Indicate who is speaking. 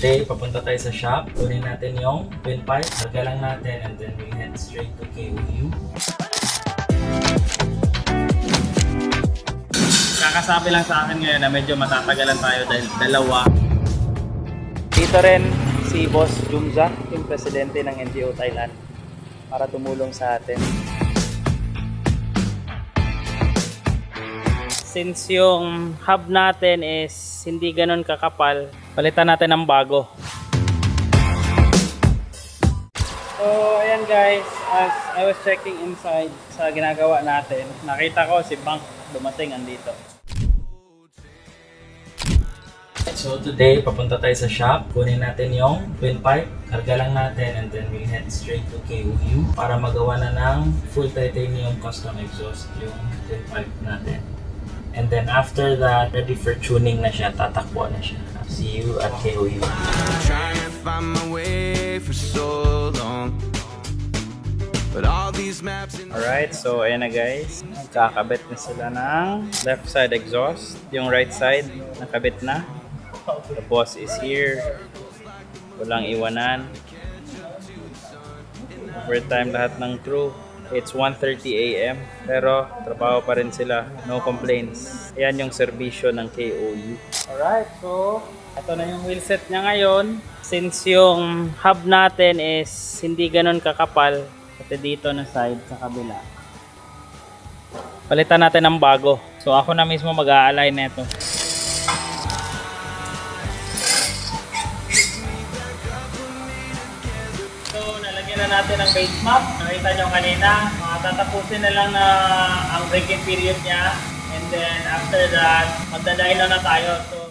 Speaker 1: today, papunta tayo sa shop. Kunin natin yung windpipe. Harga lang natin and then we head straight to KOU. Kakasabi lang sa akin ngayon na medyo matatagalan tayo dahil dalawa. Dito rin si Boss Jumza, yung presidente ng NGO Thailand, para tumulong sa atin. Since yung hub natin is hindi ganun kakapal, palitan natin ng bago. So ayan guys, as I was checking inside sa ginagawa natin, nakita ko si Bank dumating andito. So today, papunta tayo sa shop. Kunin natin yung windpipe. Karga lang natin and then we head straight to KOU para magawa na ng full titanium custom exhaust yung windpipe natin. And then after that, ready for tuning na siya, tatakbo na siya. See you at KOU.
Speaker 2: Trying to find my way for so long. But all these maps in
Speaker 1: Alright, so ayan na guys. Kakabit na sila ng left side exhaust. Yung right side, nakabit na. The boss is here. Walang iwanan. Overtime lahat ng crew. It's 1:30 AM. Pero trabaho pa rin sila. No complaints. Ayan yung serbisyo ng KOU. Alright, so ito na yung wheelset niya ngayon. Since yung hub natin is hindi ganun kakapal, pati dito na side sa kabila, palitan natin ng bago. So ako na mismo mag-a-align nito. So nalagyan na natin ang base map. Nakita nyo kanina, tatapusin na lang na ang break-in period niya. And then after that, magda-dyno na tayo. So